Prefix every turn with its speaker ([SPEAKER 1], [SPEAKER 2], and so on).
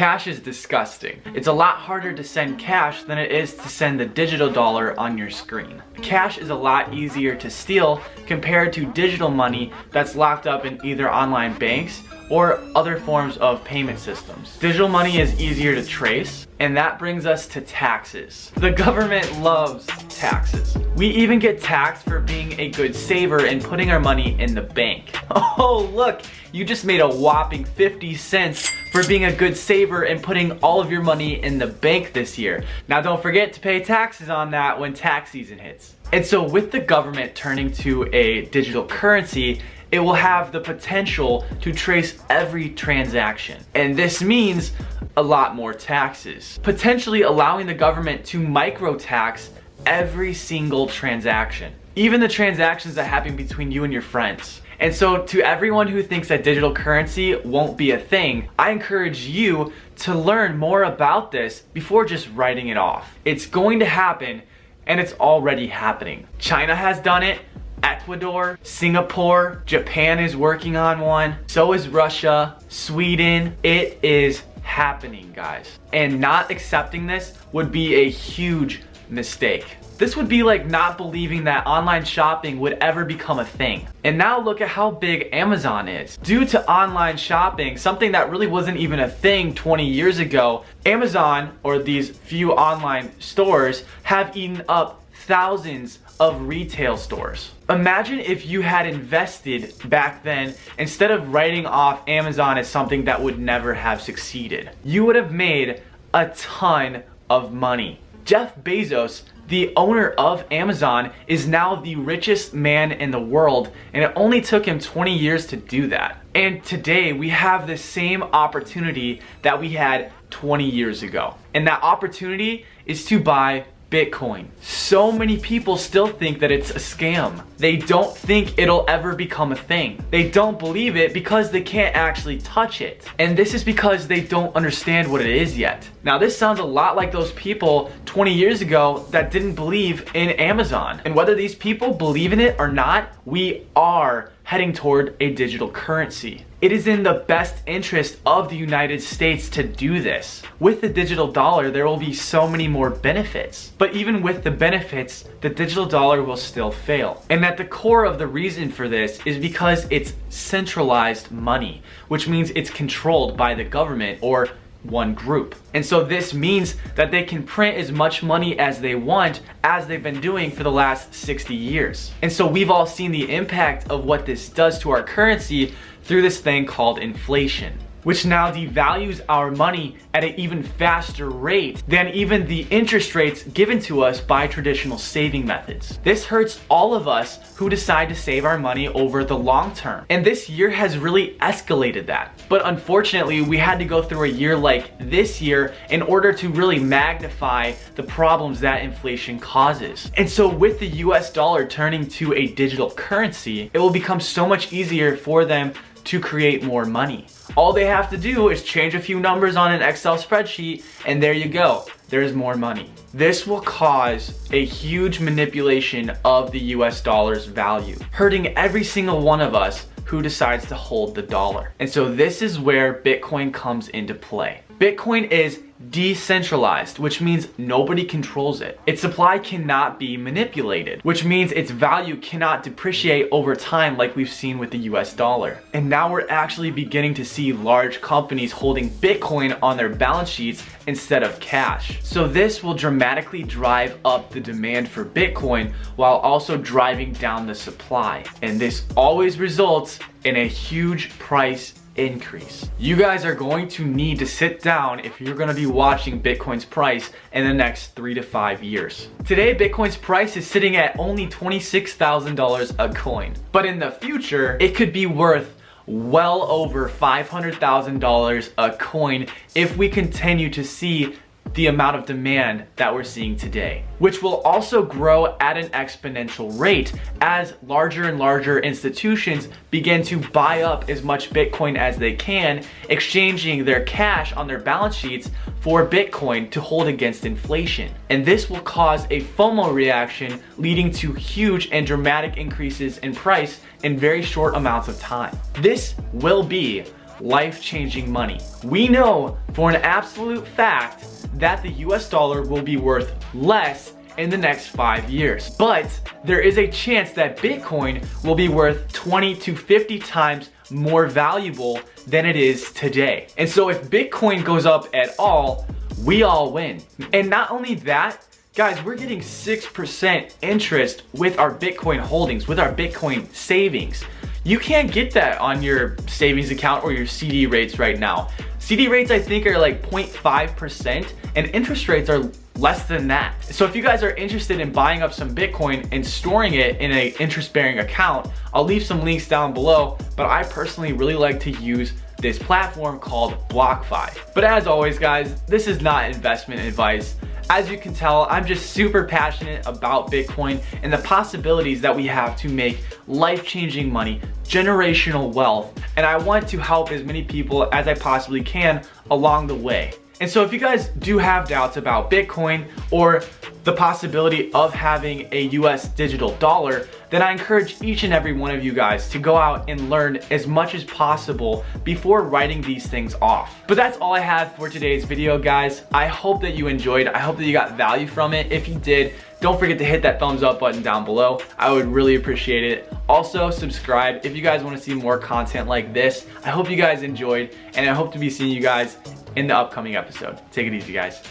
[SPEAKER 1] Cash is disgusting. It's a lot harder to send cash than it is to send the digital dollar on your screen. Cash is a lot easier to steal compared to digital money that's locked up in either online banks or other forms of payment systems. Digital money is easier to trace, and that brings us to taxes. The government loves taxes. We even get taxed for being a good saver and putting our money in the bank. Oh, look, you just made a whopping 50 cents for being a good saver and putting all of your money in the bank this year. Now don't forget to pay taxes on that when tax season hits. And so with the government turning to a digital currency, it will have the potential to trace every transaction. And this means a lot more taxes, potentially allowing the government to micro-tax every single transaction, even the transactions that happen between you and your friends. And so to everyone who thinks that digital currency won't be a thing, I encourage you to learn more about this before just writing it off. It's going to happen, and it's already happening. China has done it. Ecuador, Singapore, Japan is working on one. So is Russia, Sweden. It is happening, guys. And not accepting this would be a huge mistake. This would be like not believing that online shopping would ever become a thing. And now look at how big Amazon is. Due to online shopping, something that really wasn't even a thing 20 years ago, Amazon, or these few online stores, have eaten up thousands of retail stores. Imagine if you had invested back then instead of writing off Amazon as something that would never have succeeded. You would have made a ton of money. Jeff Bezos, the owner of Amazon, is now the richest man in the world, and it only took him 20 years to do that. And today we have the same opportunity that we had 20 years ago. And that opportunity is to buy Bitcoin. So many people still think that it's a scam. They don't think it'll ever become a thing. They don't believe it because they can't actually touch it. And this is because they don't understand what it is yet. Now this sounds a lot like those people 20 years ago that didn't believe in Amazon. And whether these people believe in it or not, we are heading toward a digital currency. It is in the best interest of the United States to do this. With the digital dollar, there will be so many more benefits. But even with the benefits, the digital dollar will still fail. And at the core of the reason for this is because it's centralized money, which means it's controlled by the government or one group. And so this means that they can print as much money as they want, as they've been doing for the last 60 years. And so we've all seen the impact of what this does to our currency through this thing called inflation, which now devalues our money at an even faster rate than even the interest rates given to us by traditional saving methods. This hurts all of us who decide to save our money over the long term. And this year has really escalated that. But unfortunately, we had to go through a year like this year in order to really magnify the problems that inflation causes. And so with the US dollar turning to a digital currency, it will become so much easier for them to create more money. All they have to do is change a few numbers on an Excel spreadsheet, and there you go. There's more money. This will cause a huge manipulation of the US dollar's value, hurting every single one of us who decides to hold the dollar. And so this is where Bitcoin comes into play. Bitcoin is decentralized, which means nobody controls it. Its supply cannot be manipulated, which means its value cannot depreciate over time like we've seen with the US dollar. And now we're actually beginning to see large companies holding Bitcoin on their balance sheets instead of cash. So this will dramatically drive up the demand for Bitcoin while also driving down the supply. And this always results in a huge price increase. You guys are going to need to sit down if you're going to be watching Bitcoin's price in the next 3 to 5 years. Today, Bitcoin's price is sitting at only $26,000 a coin. But in the future, it could be worth well over $500,000 a coin if we continue to see the amount of demand that we're seeing today, which will also grow at an exponential rate as larger and larger institutions begin to buy up as much Bitcoin as they can, exchanging their cash on their balance sheets for Bitcoin to hold against inflation. And this will cause a FOMO reaction, leading to huge and dramatic increases in price in very short amounts of time. This will be life-changing money. We know for an absolute fact that the US dollar will be worth less in the next 5 years. But there is a chance that Bitcoin will be worth 20 to 50 times more valuable than it is today. And so if Bitcoin goes up at all, we all win. And not only that, guys, we're getting 6% interest with our Bitcoin holdings, with our Bitcoin savings. You can't get that on your savings account or your CD rates right now. CD rates I think are like 0.5% and interest rates are less than that. So if you guys are interested in buying up some Bitcoin and storing it in an interest-bearing account, I'll leave some links down below, but I personally really like to use this platform called BlockFi. But as always, guys, this is not investment advice. As you can tell, I'm just super passionate about Bitcoin and the possibilities that we have to make life-changing money, generational wealth, and I want to help as many people as I possibly can along the way. And so if you guys do have doubts about Bitcoin or the possibility of having a US digital dollar, then I encourage each and every one of you guys to go out and learn as much as possible before writing these things off. But that's all I have for today's video, guys. I hope that you enjoyed. I hope that you got value from it. If you did, don't forget to hit that thumbs up button down below. I would really appreciate it. Also, subscribe if you guys want to see more content like this. I hope you guys enjoyed, and I hope to be seeing you guys in the upcoming episode. Take it easy, guys.